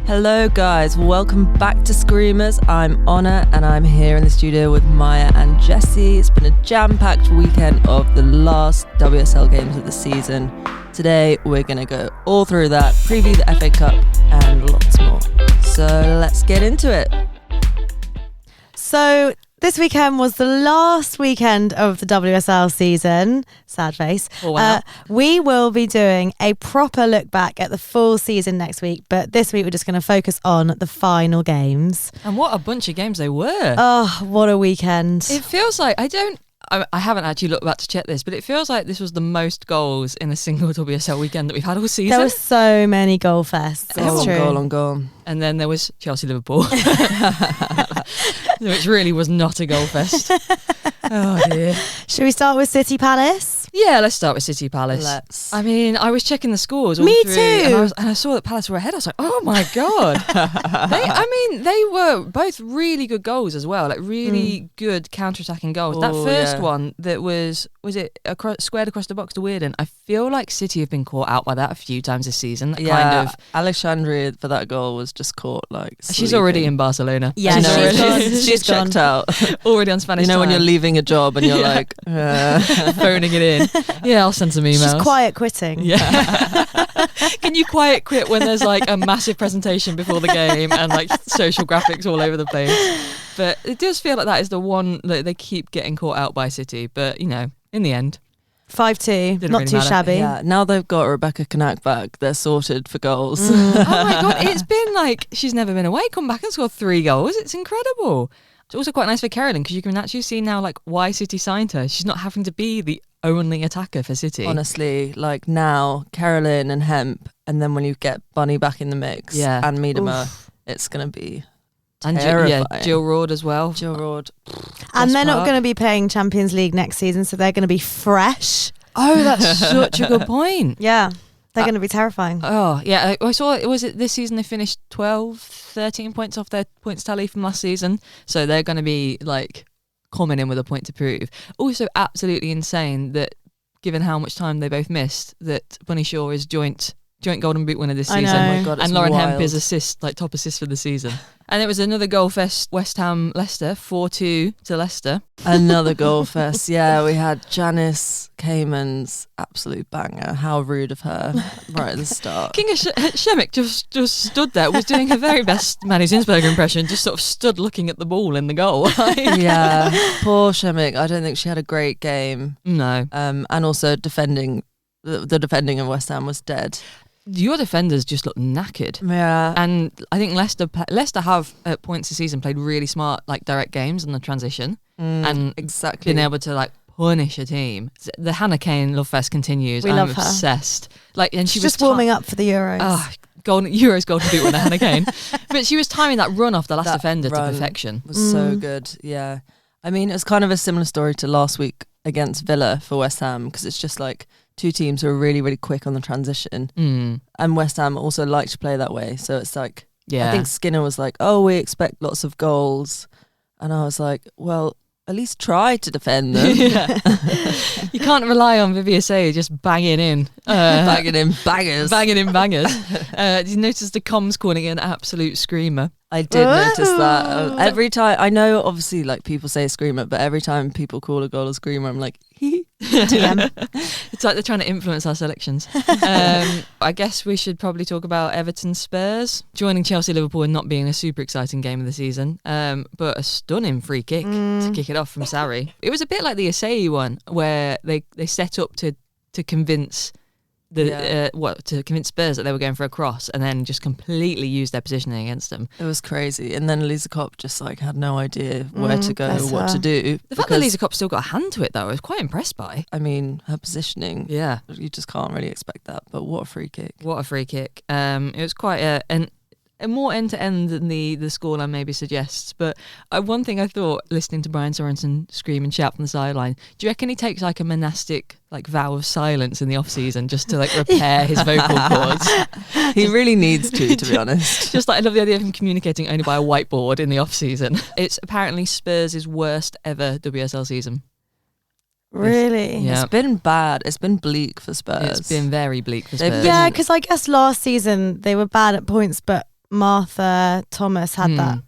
Hello guys, welcome back to Screamers. I'm Honor and I'm here in the studio with Maya and Jessie. It's been a jam-packed weekend of the last WSL games of the season. Today we're going to go all through that, preview the FA Cup and lots more. So let's get into it. So this weekend was the last weekend of the WSL season. Sad face. Oh, wow. We will be doing a proper look back at the full season next week, but this week we're just going to focus on the final games. And what a bunch of games they were. Oh, what a weekend. It feels like, I haven't actually looked back to check this, but it feels like this was the most goals in a single WSL weekend that we've had all season. There were so many goal fests. Goal on goal. And then there was Chelsea-Liverpool, which really was not a goal fest. Oh dear. Should we start with City Palace? Yeah, let's start with City Palace. Let's. I mean, I was checking the scores all Me through, too. and I saw that Palace were ahead. I was like, oh my God. They were both really good goals as well, like really good counter-attacking goals. That first one that was it squared across the box to Weirden? I feel like City have been caught out by that a few times this season. That kind of. Alexandria for that goal was just caught like She's already in Barcelona. Yeah, she's checked out. Already on Spanish when time. you're leaving a job and you're like phoning it in. Yeah, I'll send some emails. She's quiet quitting. Yeah. Can you quiet quit when there's like a massive presentation before the game and like social graphics all over the place? But it does feel like that is the one that they keep getting caught out by City. But, you know, in the end. 5-2, Didn't not really too matter. shabby. Yeah, now they've got Rebecca Kanak back, they're sorted for goals. Oh my God, it's been like she's never been away, come back and score 3 goals. It's incredible. It's also quite nice for Carolyn because you can actually see now like why City signed her. She's not having to be the only attacker for City. Honestly, like now, Carolyn and Hemp, and then when you get Bunny back in the mix and Miedema, it's going to be terrifying. And Jill Roord as well. Jill Roord. And they're not going to be playing Champions League next season, so they're going to be fresh. Oh, that's such a good point. Yeah, they're going to be terrifying. Oh, yeah. I saw, was it this season they finished 12, 13 points off their points tally from last season? So they're going to be like coming in with a point to prove. Also absolutely insane that given how much time they both missed, that Bunny Shaw is joint Golden Boot winner this season. I know. Oh my God, and Lauren wild. Hemp is top assist for the season. And it was another goal fest, West Ham Leicester, 4-2 to Leicester. Another goal fest. Yeah, we had Janice Cayman's absolute banger. How rude of her right at the start. Kinga Shemmick just stood there, was doing her very best Manny Zinsberger impression, just sort of stood looking at the ball in the goal. Yeah, poor Shemmick. I don't think she had a great game. No. And also defending, the defending of West Ham was dead. Your defenders just look knackered. Yeah. And I think Leicester have at points this season played really smart like direct games in the transition and exactly been able to like punish a team. The Hannah Kane love fest continues. I'm love her. Obsessed. Like, and she She's was just warming up for the Euros. Euros golden boot winner Hannah Kane. But she was timing that run off the last defender to perfection. Was so good. Yeah. I mean, it was kind of a similar story to last week against Villa for West Ham because it's just like two teams who are really, really quick on the transition. And West Ham also like to play that way. So it's like, I think Skinner was like, oh, we expect lots of goals. And I was like, well, at least try to defend them. You can't rely on Vivier Say just banging in. Banging in bangers. Banging in bangers. Did you notice the comms calling it an absolute screamer? I did notice that. Every time, I know obviously like people say screamer, but every time people call a goal a screamer, I'm like, TM. It's like they're trying to influence our selections. I guess we should probably talk about Everton Spurs joining Chelsea Liverpool and not being a super exciting game of the season, but a stunning free kick to kick it off from Sarri. It was a bit like the Asai one where they set up to convince to convince Spurs that they were going for a cross and then just completely used their positioning against them. it was crazy. And then Lisa Kopp just like had no idea where to go, bless what her. to do. The fact that Lisa Kopp still got a hand to it though, I was quite impressed by. I mean, her positioning, Yeah. you just can't really expect that. But what a free kick. What a free kick. It was quite a more end-to-end than the scoreline maybe suggests. But one thing I thought, listening to Brian Sorensen scream and shout from the sideline, do you reckon he takes like a monastic like vow of silence in the off-season just to like repair his vocal cords? He really needs to be honest. Just like I love the idea of him communicating only by a whiteboard in the off-season. It's apparently Spurs' worst ever WSL season. Really? Yeah. It's been bad. It's been bleak for Spurs. It's been very bleak for Spurs. Yeah, because I guess last season they were bad at points, but Martha Thomas had that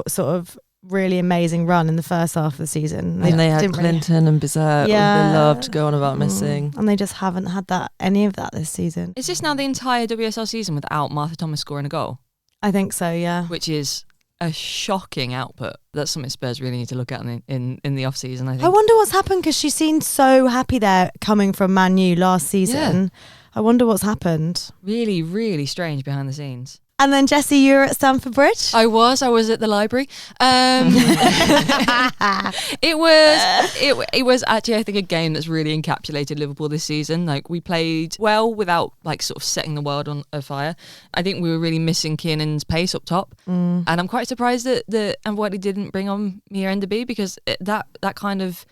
sort of really amazing run in the first half of the season. And they had Clinton and Bizet. Yeah. They loved to go on about missing. And they just haven't had any of that this season. Is this now the entire WSL season without Martha Thomas scoring a goal? I think so, yeah. Which is a shocking output. That's something Spurs really need to look at in the off season, I think. I wonder what's happened because she seemed so happy there coming from Man U last season. Yeah. I wonder what's happened. Really, really strange behind the scenes. And then Jessie, you were at Stamford Bridge? I was at the library. It was actually, I think, a game that's really encapsulated Liverpool this season. Like, we played well without like sort of setting the world on fire. I think we were really missing Kiernan's pace up top, and I'm quite surprised that Whiteley didn't bring on Mia Enderby, because that kind of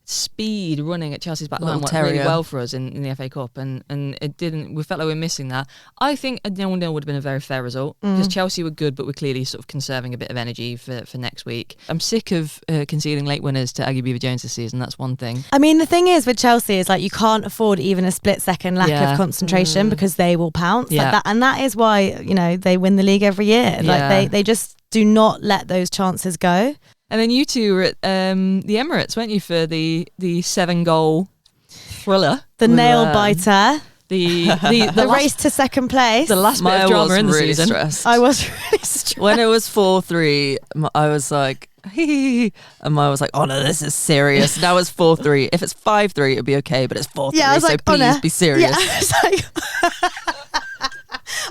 speed running at Chelsea's back line worked really well for us in the FA Cup, and it didn't. We felt like we were missing that. I think a 0-0 would have been a very fair result, because Chelsea were good, but we're clearly sort of conserving a bit of energy for next week. I'm sick of conceding late winners to Aggie Beaver-Jones this season. That's one thing. I mean, the thing is with Chelsea is like you can't afford even a split-second lack of concentration, because they will pounce like that, and that is why they win the league every year. Like they just do not let those chances go. And then you two were at the Emirates, weren't you, for the 7-goal thriller? The nail biter. The race to second place. The last bit of drama in the season. Stressed. I was really stressed. When it was 4-3, I was like, hee. And Maya was like, oh no, this is serious. Now it's 4-3. If it's 5-3, it'd be okay, but it's 4-3. Yeah, I was like, please be serious. Yeah,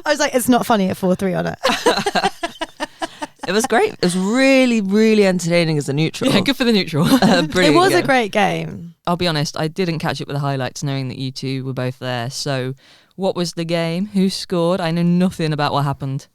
I was like, it's not funny at 4-3 on it. It was great. It was really, really entertaining as a neutral. Yeah, good for the neutral. It was a great game. I'll be honest, I didn't catch up with the highlights knowing that you two were both there. So what was the game? Who scored? I know nothing about what happened.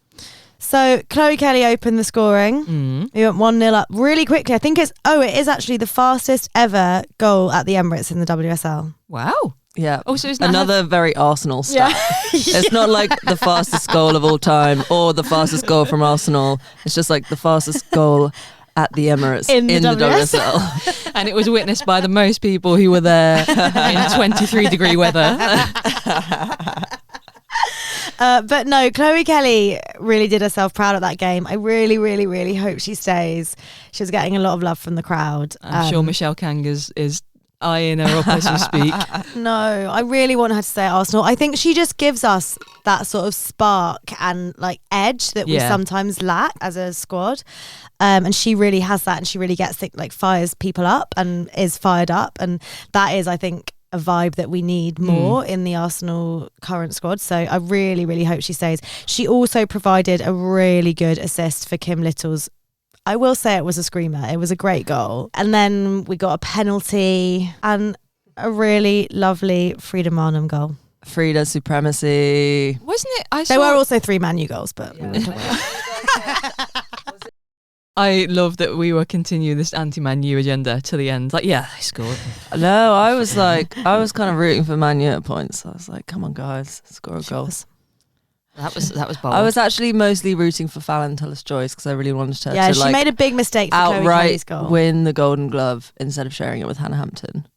So Chloe Kelly opened the scoring. We went 1-0 up really quickly. I think it is actually the fastest ever goal at the Emirates in the WSL. Wow. Yeah. Oh, so it's another very Arsenal stat. Yeah. It's not like the fastest goal of all time or the fastest goal from Arsenal. It's just like the fastest goal at the Emirates in the WSL. And it was witnessed by the most people who were there in 23-degree weather. But no, Chloe Kelly really did herself proud at that game. I really, really, really hope she stays. She was getting a lot of love from the crowd. I'm sure Michele Kang is eyeing her up as we speak. No, I really want her to stay at Arsenal. I think she just gives us that sort of spark and like edge that we sometimes lack as a squad. And she really has that, and she really fires people up and is fired up. And that is, I think, a vibe that we need more in the Arsenal current squad. So I really, really hope she stays. She also provided a really good assist for Kim Little's. I will say it was a screamer. It was a great goal. And then we got a penalty and a really lovely Frida Marnham goal. Frida supremacy. Wasn't it? There were also 3 Man U goals, but... Yeah. I love that we were continuing this anti-Man U agenda to the end. Like, yeah, they scored. No, I was kind of rooting for Man U at points. I was like, come on, guys, score a goal. That was bold. I was actually mostly rooting for Fallon Tullis-Joyce because I really wanted her to she made a big mistake for outright win the Golden Glove instead of sharing it with Hannah Hampton.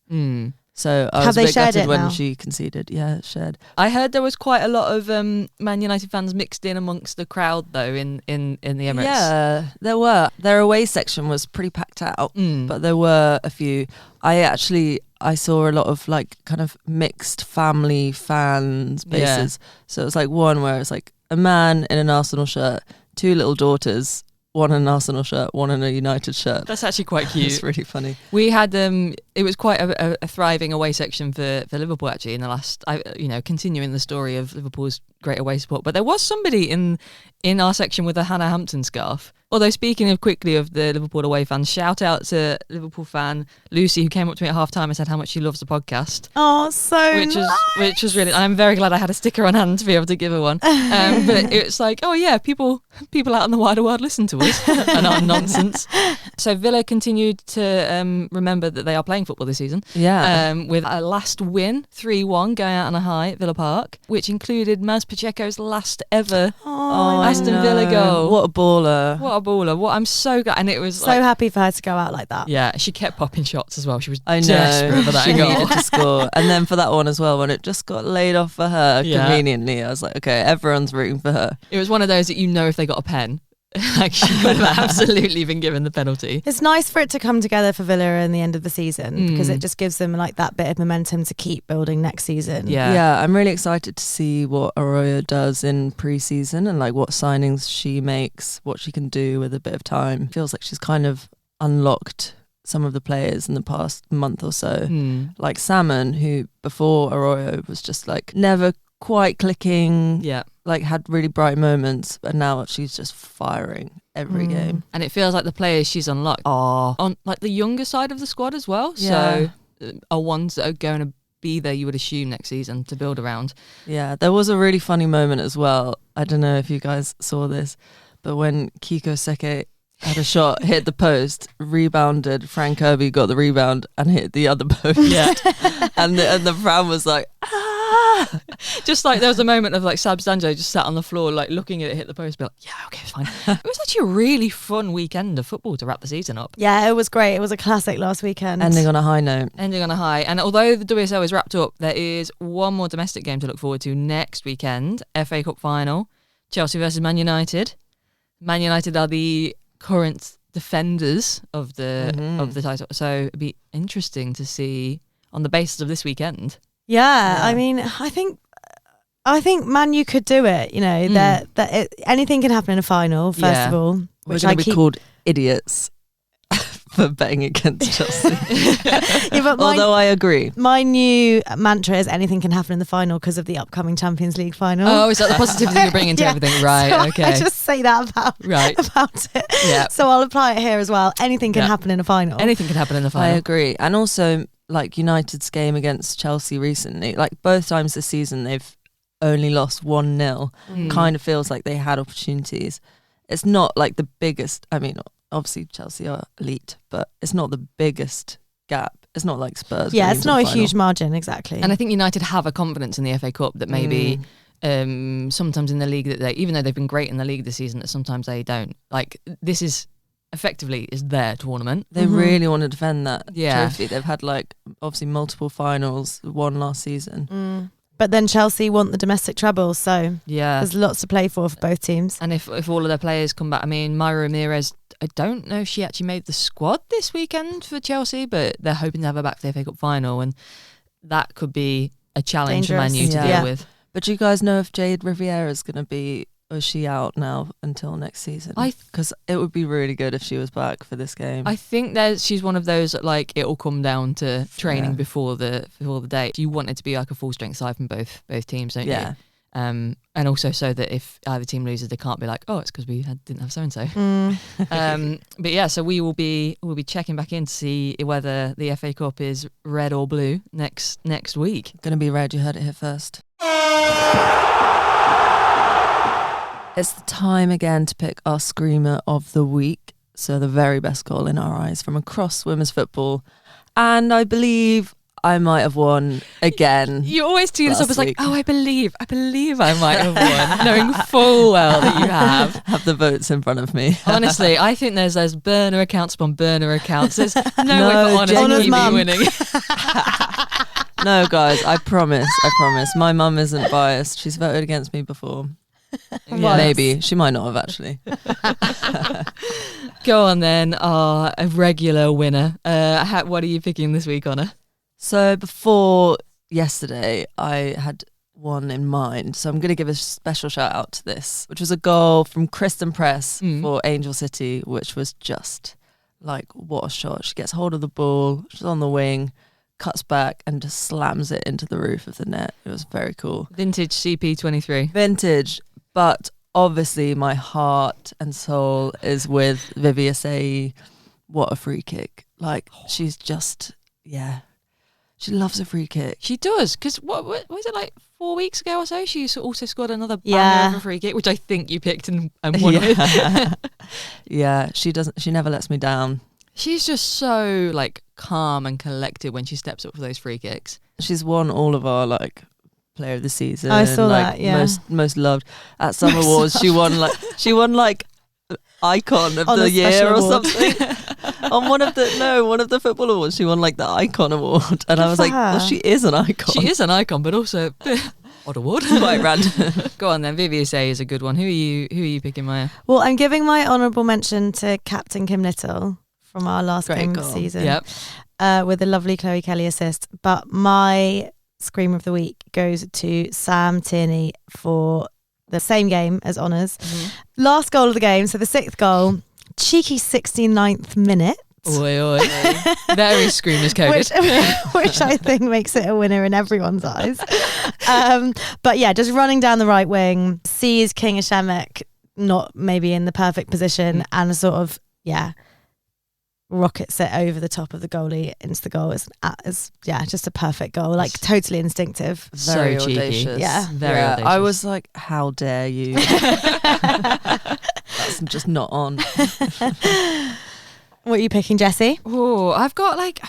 So I was a bit gutted when she conceded. Yeah, it's shared. I heard there was quite a lot of Man United fans mixed in amongst the crowd though in the Emirates. Yeah, there were. Their away section was pretty packed out, but there were a few. I saw a lot of like kind of mixed family fan spaces. So it was like one where it's like a man in an Arsenal shirt, 2 little daughters, one in an Arsenal shirt, one in a United shirt. That's actually quite cute. It's really funny. We had it was quite a thriving away section for Liverpool actually in the last, continuing the story of Liverpool's great away support. But there was somebody in our section with a Hannah Hampton scarf. Although speaking of the Liverpool away fans, shout out to Liverpool fan Lucy, who came up to me at half time and said how much she loves the podcast. Oh, which was really. I'm very glad I had a sticker on hand to be able to give her one. But it's like, oh yeah, people out in the wider world listen to us and our nonsense. So Villa continued to remember that they are playing playing football this season. Yeah. With a last win, 3-1, going out on a high at Villa Park, which included Maz Pacheco's last ever Aston Villa goal. What a baller. I'm so glad. And it was so happy for her to go out like that. Yeah, she kept popping shots as well. She was I know. desperate for that she goal. needed to score. And then for that one as well, when it just got laid off for her conveniently, I was like, okay, everyone's rooting for her. It was one of those that if they got a pen, like she would have absolutely been given the penalty. It's nice for it to come together for Villa in the end of the season because it just gives them like that bit of momentum to keep building next season. Yeah, I'm really excited to see what Arroyo does in pre-season and like what signings she makes, what she can do with a bit of time. Feels like she's kind of unlocked some of the players in the past month or so. Like Salmon, who before Arroyo was just like never quite clicking. Yeah. Like had really bright moments, but now she's just firing every game. And it feels like the players she's unlocked are on like the younger side of the squad as well. Yeah. So are ones that are going to be there, you would assume, next season to build around. Yeah, there was a really funny moment as well. I don't know if you guys saw this, but when Kiko Seke had a shot, hit the post, rebounded, Frank Kirby got the rebound and hit the other post. Yeah. and the fan was like, Just like there was a moment of like Sab Stanjo just sat on the floor like looking at it hit the post, be like, yeah, okay, it's fine. It was actually a really fun weekend of football to wrap the season up. Yeah, it was great. It was a classic last weekend. Ending on a high note. And although the WSL is wrapped up, there is one more domestic game to look forward to next weekend. FA Cup final, Chelsea versus Man United. Man United are the current defenders of the title, so it'd be interesting to see on the basis of this weekend. Yeah, I mean, I think Man U could do it. You know, anything can happen in a final. First of all, we're going to be called idiots for betting against Chelsea. Although I agree, my new mantra is anything can happen in the final because of the upcoming Champions League final. Oh, is that the positivity you're bringing to everything? Right. So okay. I just say that about it. Yeah. So I'll apply it here as well. Anything can happen in a final. Anything can happen in the final. I agree, and also like United's game against Chelsea recently, like both times this season they've only lost 1-0. Kind of feels like they had opportunities. It's not like the biggest, I mean obviously Chelsea are elite, but it's not the biggest gap. It's not like Spurs. Yeah, it's not a huge margin, exactly. And I think United have a confidence in the FA Cup that maybe sometimes in the league that they, even though they've been great in the league this season, that sometimes they don't. Like this is effectively is their tournament. They really want to defend that trophy. Yeah. They've had like obviously multiple finals, one last season. But then Chelsea want the domestic treble, so there's lots to play for both teams. And if all of their players come back, I mean, Myra Ramirez, I don't know if she actually made the squad this weekend for Chelsea, but they're hoping to have her back for the FA Cup final, and that could be a challenge for Man U to deal with. But do you guys know if Jade Riviera is going to be, or is she out now until next season? Because it would be really good if she was back for this game. I think that she's one of those that like it'll come down to training before the date. You want it to be like a full strength side from both teams, don't you? And also so that if either team loses, they can't be like, oh, it's because we didn't have so and so. But yeah, so we'll be checking back in to see whether the FA Cup is red or blue next week. Going to be red. You heard it here first. It's the time again to pick our screamer of the week. So the very best goal in our eyes from across women's football. And I believe I might have won again. You always do this up as like, oh, I believe I might have won, knowing full well that you have. Have the votes in front of me. Honestly, I think there's burner accounts upon burner accounts. There's no way for honest keep me winning. No, guys, I promise. My mum isn't biased. She's voted against me before. Yeah. Maybe. She might not have actually. Go on then, a regular winner. What are you picking this week, Honor? So before yesterday, I had one in mind. So I'm going to give a special shout out to this, which was a goal from Kristen Press for Angel City, which was just like, what a shot. She gets hold of the ball, she's on the wing, cuts back and just slams it into the roof of the net. It was very cool. Vintage CP23. Vintage. But obviously my heart and soul is with Vivi Asai. What a free kick. Like, she's just, she loves a free kick. She does, because what was it, like 4 weeks ago or so? She also scored another banger of a free kick, which I think you picked and won with. Yeah, she never lets me down. She's just so like calm and collected when she steps up for those free kicks. She's won all of our like player of the season. I saw that, yeah. Most loved at some awards. She won like icon of the year or something. On one of the football awards, she won like the icon award, and I was like, well, she is an icon. She is an icon, but also odd award. Quite random. Go on then. VVSA is a good one. Who are you picking, Maya? Well, I'm giving my honourable mention to Captain Kim Little from our last Great game of goal. the season. Yep. With a lovely Chloe Kelly assist. But my Scream of the Week goes to Sam Tierney for the same game as Honours. Mm-hmm. Last goal of the game, so the 6th goal, cheeky 69th minute. Oi, oi. Very Screamers coded. Which I think makes it a winner in everyone's eyes. But yeah, just running down the right wing, sees King Hashemek not maybe in the perfect position and sort of, rockets it over the top of the goalie into the goal. It's just a perfect goal, like totally instinctive. Very so cheeky. audacious. Yeah. Very audacious. I was like, how dare you? That's just not on. What are you picking, Jessie? Oh, I've got like I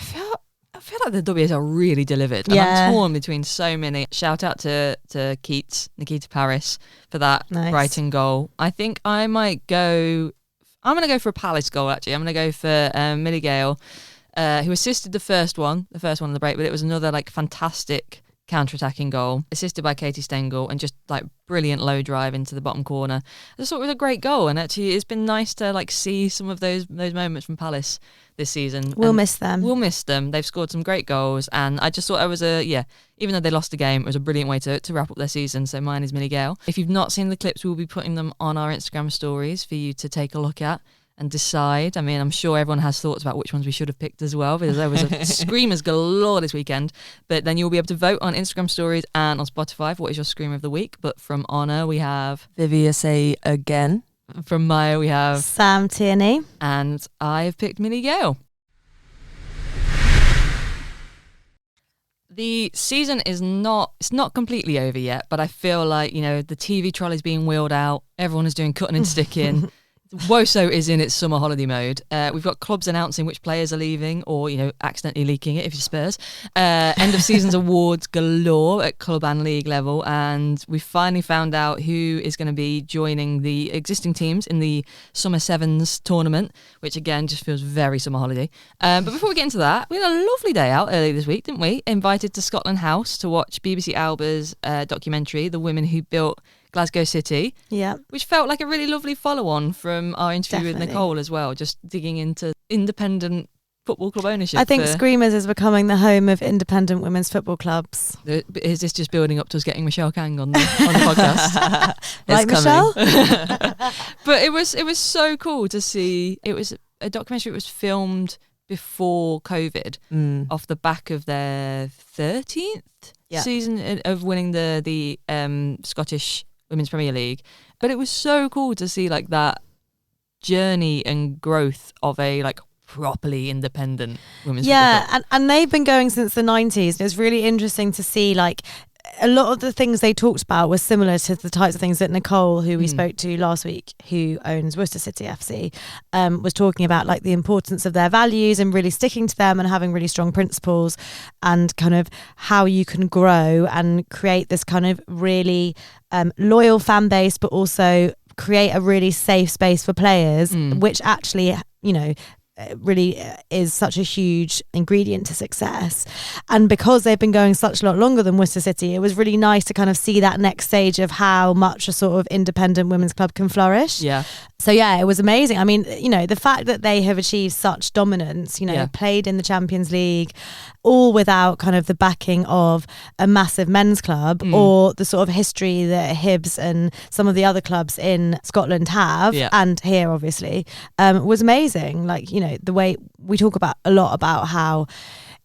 feel like the WSL really delivered. And Yeah. I'm torn between so many. Shout out to Nikita Paris for that Nice. Brighton goal. I think I'm going to go for a Palace goal, actually. I'm going to go for Millie Gale, who assisted the first one on the break, but it was another like fantastic counter-attacking goal, assisted by Katie Stengel, and just like brilliant low drive into the bottom corner. I just thought it was a great goal, and actually it's been nice to like see some of those moments from Palace this season. We'll miss them. We'll miss them. They've scored some great goals, and I just thought it was even though they lost the game, it was a brilliant way to wrap up their season. So mine is Millie Gale. If you've not seen the clips, we'll be putting them on our Instagram stories for you to take a look at and decide. I mean, I'm sure everyone has thoughts about which ones we should have picked as well, because there was a screamers galore this weekend. But then you'll be able to vote on Instagram stories and on Spotify for what is your scream of the week. But from Honor, we have VVSA again. From Maya, we have Sam Tierney. and I have picked Millie Gale. The season is not completely over yet, but I feel like, the TV trolley's being wheeled out. Everyone is doing cutting and sticking. Woso is in its summer holiday mode. We've got clubs announcing which players are leaving or, accidentally leaking it if you're Spurs. End of seasons awards galore at club and league level. And we finally found out who is going to be joining the existing teams in the Summer Sevens tournament, which again just feels very summer holiday. But before we get into that, we had a lovely day out earlier this week, didn't we? Invited to Scotland House to watch BBC Alba's documentary, The Women Who Built Glasgow City, which felt like a really lovely follow-on from our interview with Nicole as well, just digging into independent football club ownership. I think Screamers is becoming the home of independent women's football clubs. Is this just building up to us getting Michele Kang on the podcast? Like Michelle? But it was so cool to see. It was a documentary. It was filmed before COVID, off the back of their 13th season of winning the Scottish Women's Premier League. But it was so cool to see like that journey and growth of a like properly independent women's football club. and they've been going since the 90s. And it's really interesting to see like a lot of the things they talked about were similar to the types of things that Nicole, who we spoke to last week, who owns Worcester City FC, was talking about, like the importance of their values and really sticking to them and having really strong principles, and kind of how you can grow and create this kind of really loyal fan base, but also create a really safe space for players, which actually, really is such a huge ingredient to success. And because they've been going such a lot longer than Worcester City, it was really nice to kind of see that next stage of how much a sort of independent women's club can flourish. So it was amazing. I mean, the fact that they have achieved such dominance, played in the Champions League, all without kind of the backing of a massive men's club or the sort of history that Hibs and some of the other clubs in Scotland have, and here obviously, was amazing. Like, the way we talk about a lot about how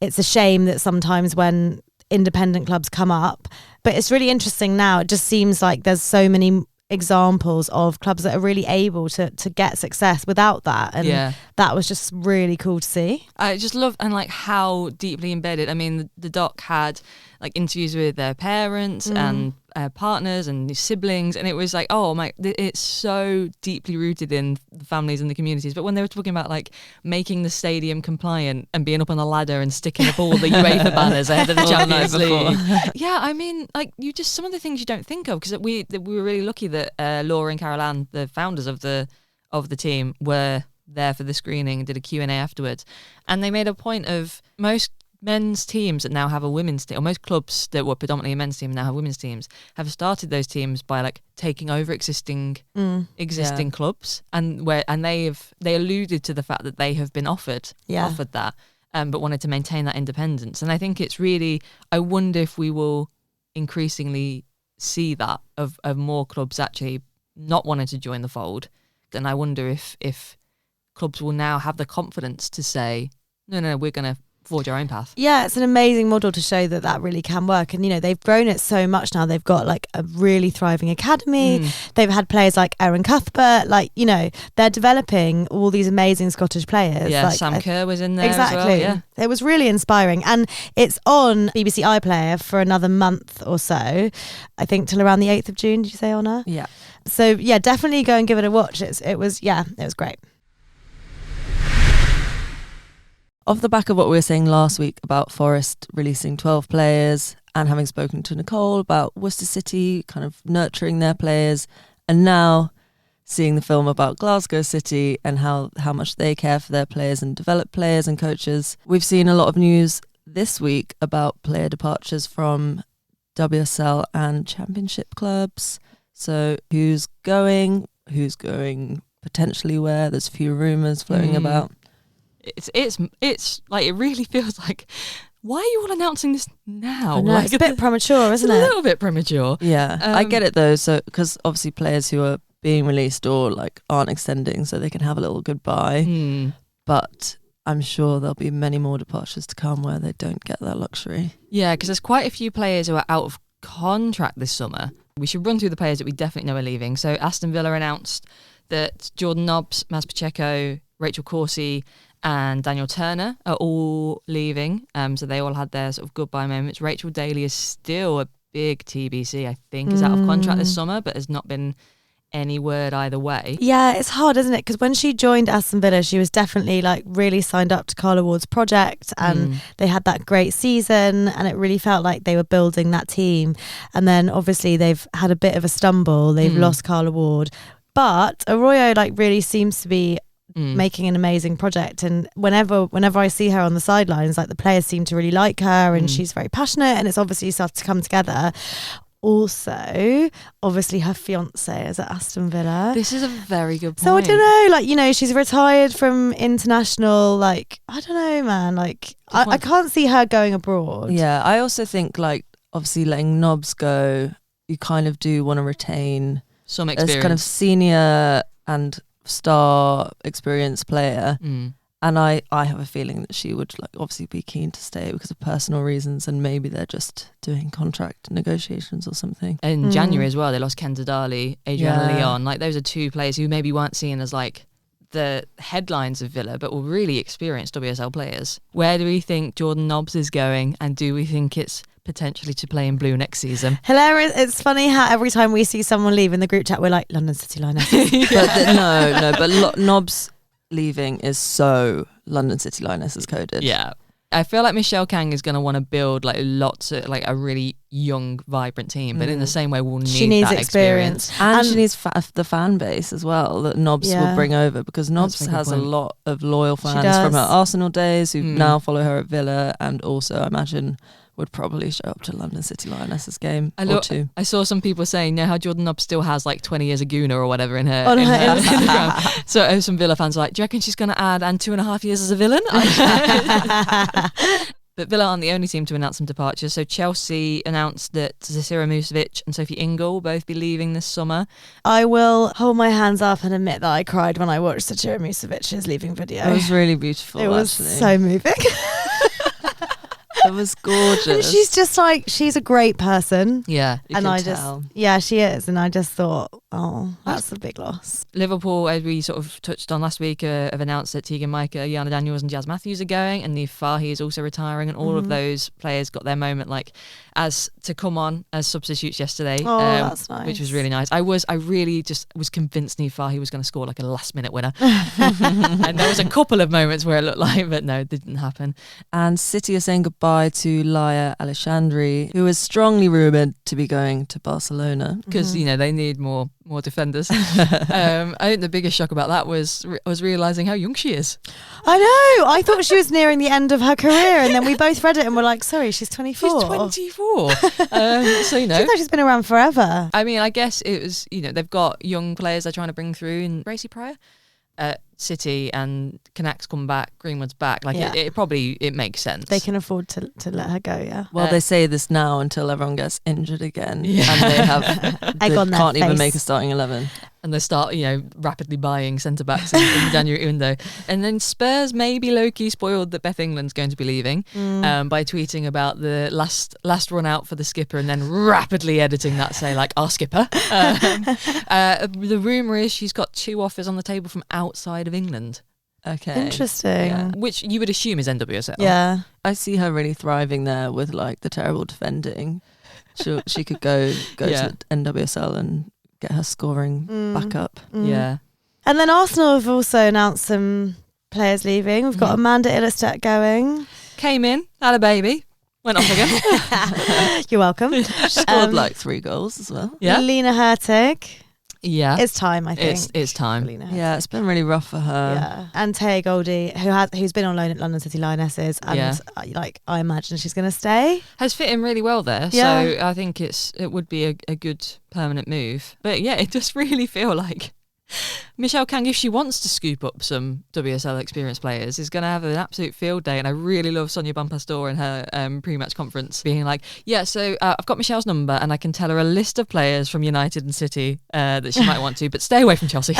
it's a shame that sometimes when independent clubs come up, but it's really interesting now. It just seems like there's so many examples of clubs that are really able to get success without that, and that was just really cool to see. I just love and like how deeply embedded. I mean, the doc had like interviews with their parents and partners and siblings, and it was like, oh my, it's so deeply rooted in the families and the communities. But when they were talking about like making the stadium compliant and being up on a ladder and sticking up all the UEFA banners ahead of the Champions League, yeah, I mean, like you just, some of the things you don't think of, because we were really lucky that Laura and Carol Ann, the founders of the team, were there for the screening and did a Q&A afterwards, and they made a point of most men's teams that now have a women's team, or most clubs that were predominantly a men's team and now have women's teams, have started those teams by like taking over existing clubs, and they alluded to the fact that they have been offered that, but wanted to maintain that independence. And I think it's really, I wonder if we will increasingly see that of more clubs actually not wanting to join the fold. And I wonder if clubs will now have the confidence to say, no, we're going to forge our own path. Yeah, it's an amazing model to show that really can work. And, you know, they've grown it so much now. They've got like a really thriving academy. They've had players like Erin Cuthbert. Like, you know, they're developing all these amazing Scottish players. Yeah, like, Sam Kerr was in there exactly. as well. Yeah. It was really inspiring. And it's on BBC iPlayer for another month or so. I think till around the 8th of June, did you say, Honor? Yeah. So, yeah, definitely go and give it a watch. It was great. Off the back of what we were saying last week about Forest releasing 12 players, and having spoken to Nicole about Worcester City kind of nurturing their players, and now seeing the film about Glasgow City and how much they care for their players and develop players and coaches, we've seen a lot of news this week about player departures from WSL and Championship clubs. So who's going potentially where? There's a few rumours floating about. It's like, it really feels like, why are you all announcing this now? Like, it's a bit premature, isn't it? A little bit premature. Yeah, I get it though. So because obviously players who are being released or like aren't extending, so they can have a little goodbye. But I'm sure there'll be many more departures to come where they don't get that luxury. Yeah, because there's quite a few players who are out of contract this summer. We should run through the players that we definitely know are leaving. So Aston Villa announced that Jordan Nobbs, Maz Pacheco, Rachel Corsie and Daniel Turner are all leaving. So they all had their sort of goodbye moments. Rachel Daly is still a big TBC, I think, is out of contract this summer, but has not been any word either way. Yeah, it's hard, isn't it? Because when she joined Aston Villa, she was definitely like really signed up to Carla Ward's project, and they had that great season, and it really felt like they were building that team. And then obviously they've had a bit of a stumble. They've lost Carla Ward, but Arroyo like really seems to be making an amazing project, and whenever I see her on the sidelines, like the players seem to really like her, and she's very passionate, and it's obviously started to come together. Also, obviously her fiance is at Aston Villa. This is a very good point. So I don't know, like, you know, she's retired from international, like, I don't know, man, like I can't see her going abroad. Yeah, I also think like obviously letting Nobbs go, you kind of do want to retain some experience, as kind of senior and star experienced player, and I have a feeling that she would like obviously be keen to stay because of personal reasons, and maybe they're just doing contract negotiations or something. In January as well, they lost Kenza Dali, Adriana Leon. Like those are two players who maybe weren't seen as like the headlines of Villa, but were really experienced WSL players. Where do we think Jordan Nobbs is going, and do we think it's potentially to play in blue next season? Hilarious. It's funny how every time we see someone leave in the group chat, we're like, London City Lionesses. But Nobbs leaving is so London City Lionesses coded. Yeah. I feel like Michele Kang is going to want to build like lots of like a really young, vibrant team, but in the same way, we'll need she needs that experience. And she needs the fan base as well that Nobbs will bring over, because Nobbs has a lot of loyal fans from her Arsenal days who now follow her at Villa, and also I imagine would probably show up to London City Lionesses game or two. I saw some people saying, how Jordan Nobbs still has like 20 years of Guna or whatever in her Instagram. So some Villa fans are like, do you reckon she's going to add 2.5 years as a villain? But Villa aren't the only team to announce some departures. So Chelsea announced that Zasira Musovic and Sophie Ingle will both be leaving this summer. I will hold my hands up and admit that I cried when I watched Zasira Musovic's leaving video. It was really beautiful. It was so moving. It was gorgeous. And she's just like, she's a great person. Yeah. You can tell. She is. And I just thought, oh, that's a big loss. Liverpool, as we sort of touched on last week, have announced that Tegan Micah, Yana Daniels and Jazz Matthews are going, and Niamh Fahy is also retiring, and all of those players got their moment as to come on as substitutes yesterday. Oh, that's nice. Which was really nice. I really just was convinced Niamh Fahy was going to score like a last minute winner. And there was a couple of moments where it looked like, but no, it didn't happen. And City are saying goodbye to Laia Alexandri, who is strongly rumoured to be going to Barcelona. Because, they need more defenders. I think the biggest shock about that was realising how young she is. I know. I thought she was nearing the end of her career, and then we both read it and were like, sorry, she's 24. She's 24. So, Seems like she's been around forever. I mean, I guess it was, they've got young players they're trying to bring through in Gracie Pryor at City, and Kanak's come back, Greenwood's back. It makes sense. They can afford to let her go, yeah. Well, they say this now until everyone gets injured again. Yeah. And they can't even make a starting 11. And they start, rapidly buying centre-backs in the January window. And then Spurs may be low-key spoiled that Beth England's going to be leaving by tweeting about the last run out for the skipper, and then rapidly editing that, say, our skipper. The rumour is she's got 2 offers on the table from outside of England. Okay. Interesting. Yeah. Which you would assume is NWSL. Yeah. I see her really thriving there with, the terrible defending. She could go to the NWSL and get her scoring back up. Yeah. And then Arsenal have also announced some players leaving. We've got Amanda Illerstedt going. Came in, had a baby, went off again. You're welcome. She scored 3 goals as well. Yeah. Lena Hurtig. Yeah. It's time, I think. It's time. Yeah, it's been really rough for her. Yeah. And Taya Goldie, who's been on loan at London City Lionesses, and I imagine she's going to stay. Has fit in really well there. Yeah. So I think it would be a good permanent move. But yeah, it does really feel like Michele Kang, if she wants to scoop up some WSL experienced players, is going to have an absolute field day. And I really love Sonia Bonpastor in her pre-match conference being like, so I've got Michelle's number and I can tell her a list of players from United and City that she might want to, but stay away from Chelsea.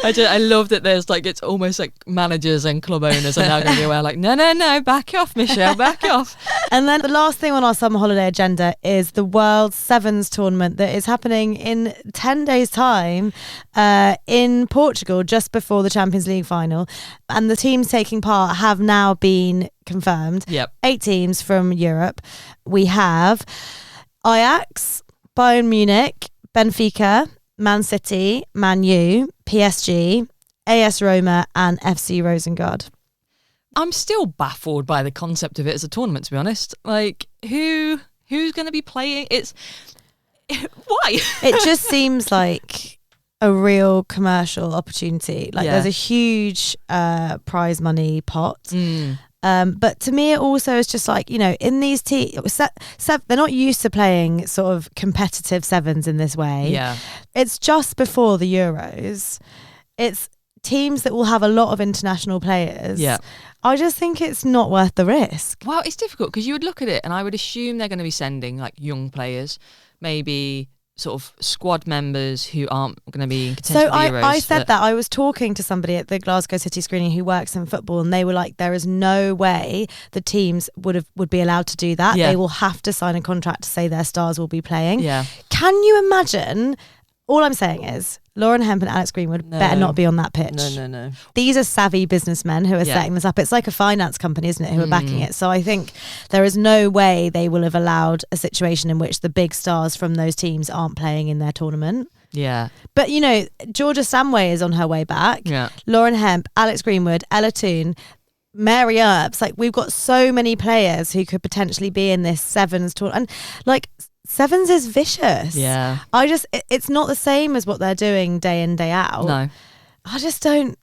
I love that there's it's almost like managers and club owners are now going to be aware no, back off, Michelle, back off. And then the last thing on our summer holiday agenda is the World Sevens tournament that is happening in 10 days' time in Portugal just before the Champions League final, and the teams taking part have now been confirmed. 8 teams from Europe. We have Ajax, Bayern Munich, Benfica, Man City, Man U, PSG, AS Roma and FC Rosengard. I'm still baffled by the concept of it as a tournament, to be honest. Who's going to be playing? Why? It just seems like a real commercial opportunity. There's a huge prize money pot. But to me, it also is just in these teams, they're not used to playing sort of competitive sevens in this way. Yeah. It's just before the Euros. It's teams that will have a lot of international players. Yeah. I just think it's not worth the risk. Well, it's difficult because you would look at it and I would assume they're going to be sending young players, maybe sort of squad members who aren't going to be in contention for the Euros. I said that. I was talking to somebody at the Glasgow City screening who works in football, and they were like, there is no way the teams would be allowed to do that. They will have to sign a contract to say their stars will be playing. Yeah. Can you imagine? All I'm saying is Lauren Hemp and Alex Greenwood better not be on that pitch. No. These are savvy businessmen who are setting this up. It's like a finance company, isn't it, who are backing it. So I think there is no way they will have allowed a situation in which the big stars from those teams aren't playing in their tournament. Yeah. But, Georgia Samway is on her way back. Yeah. Lauren Hemp, Alex Greenwood, Ella Toone, Mary Earps. We've got so many players who could potentially be in this sevens tournament. And, sevens is vicious. Yeah. It's not the same as what they're doing day in, day out. No. I just don't,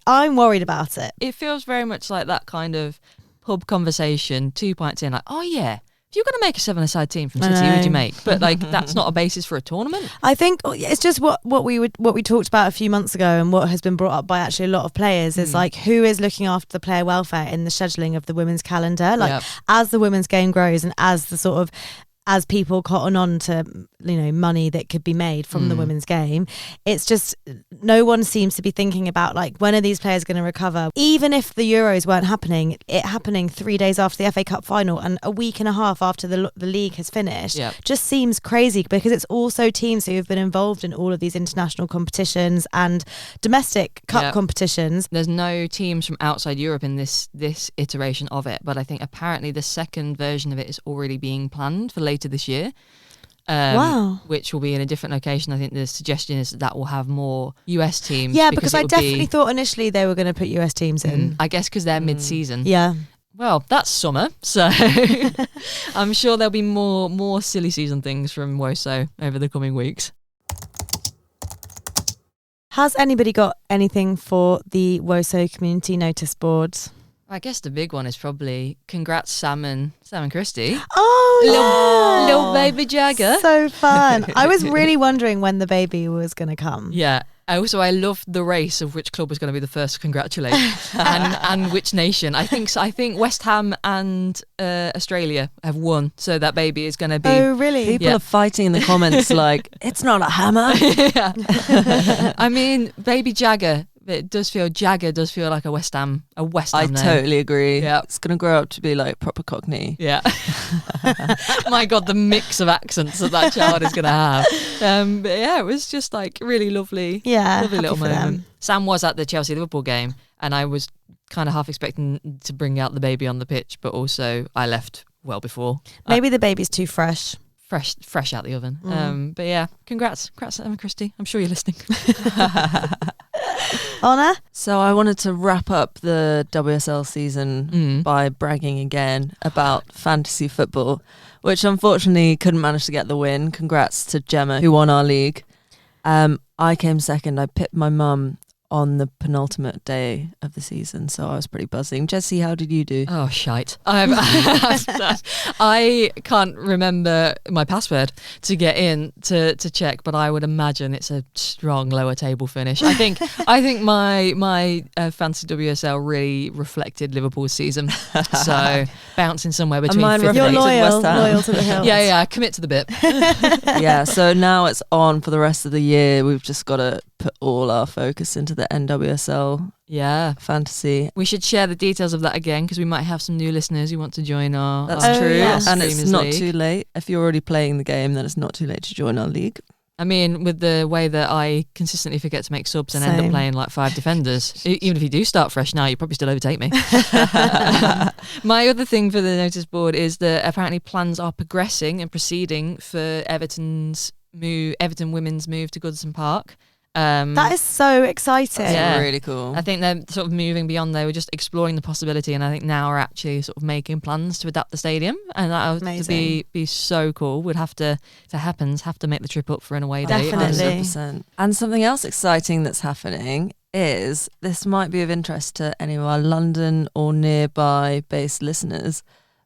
I'm worried about it. It feels very much like that kind of pub conversation, 2 pints in, oh yeah, if you're going to make a 7-a-side team from City, who would you make? But that's not a basis for a tournament. I think it's just what we talked about a few months ago, and what has been brought up by actually a lot of players is who is looking after the player welfare in the scheduling of the women's calendar. As the women's game grows and as the sort of as people cotton on to, money that could be made from the women's game, it's just no one seems to be thinking about like, when are these players going to recover? Even if the Euros weren't happening, it happening 3 days after the FA Cup final and a week and a half after the league has finished, just seems crazy, because it's also teams who have been involved in all of these international competitions and domestic cup competitions. There's no teams from outside Europe in this iteration of it, but I think apparently the second version of it is already being planned for later this year. Wow. Which will be in a different location. I think the suggestion is that will have more US teams. Yeah, because I definitely thought initially they were going to put US teams in. I guess because they're mid-season. Yeah. Well, that's summer, so I'm sure there'll be more silly season things from Woso over the coming weeks. Has anybody got anything for the Woso Community Noticeboard? I guess the big one is probably congrats Sam and Christy. Oh, little baby Jagger. So fun. I was really wondering when the baby was going to come. Yeah. Also, I loved the race of which club was going to be the first to congratulate and which nation. I think West Ham and Australia have won, so that baby is going to be. Oh, really? People are fighting in the comments like, it's not a hammer. I mean, baby Jagger. Jagger does feel like a West Ham I name. totally agree. Yeah. It's going to grow up to be like proper Cockney. Yeah. My God, the mix of accents that child is going to have. But yeah, it was just like really lovely. Yeah. Lovely little moment. Them. Sam was at the Chelsea-Liverpool game and I was kind of half expecting to bring out the baby on the pitch, but also I left well before. Maybe the baby's too fresh. Fresh out the oven. But yeah, congrats Emma Christie. I'm sure you're listening. Honor? So I wanted to wrap up the WSL season by bragging again about fantasy football, which unfortunately couldn't manage to get the win. Congrats to Gemma, who won our league. I came second. I pipped my mum on the penultimate day of the season, so I was pretty buzzing. Jessie, how did you do? Oh, shite. I can't remember my password to get in to check, but I would imagine it's a strong lower table finish. I think my fantasy WSL really reflected Liverpool's season, so bouncing somewhere between. You're loyal to the Hills. Yeah, commit to the bit. Yeah, so now it's on for the rest of the year. We've just got to put all our focus into the NWSL fantasy. We should share the details of that again, because we might have some new listeners who want to join our. That's true. Yes. And it's not league. too late. If you're already playing the game, then it's not too late to join our league. I mean, with the way that I consistently forget to make subs and end up playing like 5 defenders, even if you do start fresh now, you probably still overtake me. My other thing for the notice board is that apparently plans are progressing and proceeding for Everton women's move to Goodison Park. That is so exciting. That's really cool. I think they're sort of moving beyond. They were just exploring the possibility, and I think now are actually sort of making plans to adapt the stadium, and that would be so cool. We'd have to, if it happens, have to make the trip up for an away day. Definitely. 100%. And something else exciting that's happening is, this might be of interest to any of our London or nearby based listeners,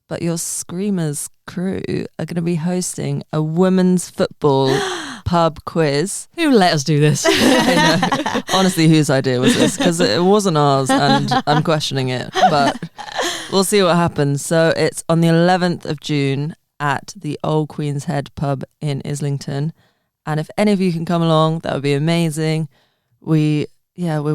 but your Screamers crew are going to be hosting a women's football pub quiz. Who let us do this? Honestly, whose idea was this? Because it wasn't ours, and I'm questioning it, but we'll see what happens. So it's on the 11th of June at the Old Queen's Head pub in Islington, and if any of you can come along, that would be amazing. We're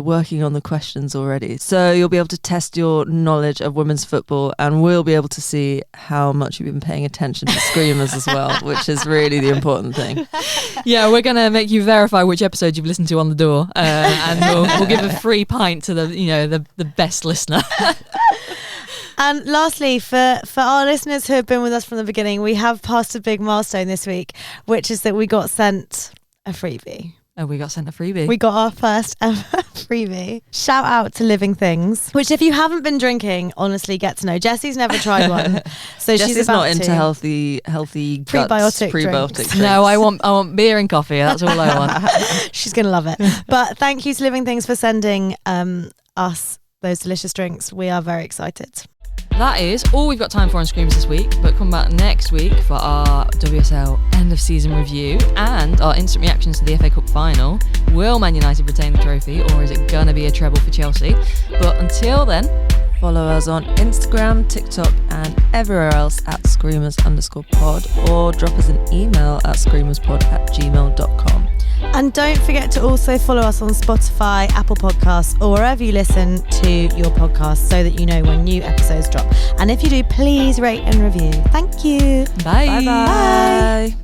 working on the questions already, so you'll be able to test your knowledge of women's football, and we'll be able to see how much you've been paying attention to Screamers as well, which is really the important thing. Yeah, we're gonna make you verify which episode you've listened to on the door, and we'll give a free pint to the best listener. And lastly, for our listeners who have been with us from the beginning, we have passed a big milestone this week, which is that we got sent a freebie. Oh, we got sent a freebie. We got our first ever freebie. Shout out to Living Things, which if you haven't been drinking, honestly get to know. Jessie's never tried one, so Jessie's she's not into healthy prebiotic drinks. No, I want beer and coffee. That's all I want. She's gonna love it. But thank you to Living Things for sending us those delicious drinks. We are very excited. That is all we've got time for on Screamers this week, but come back next week for our WSL end of season review and our instant reactions to the FA Cup final. Will Man United retain the trophy, or is it gonna be a treble for Chelsea? But until then, Follow us on Instagram, TikTok, and everywhere else at screamers_pod, or drop us an email at screamerspod@gmail.com. And don't forget to also follow us on Spotify, Apple Podcasts, or wherever you listen to your podcasts so that you know when new episodes drop. And if you do, please rate and review. Thank you. Bye. Bye.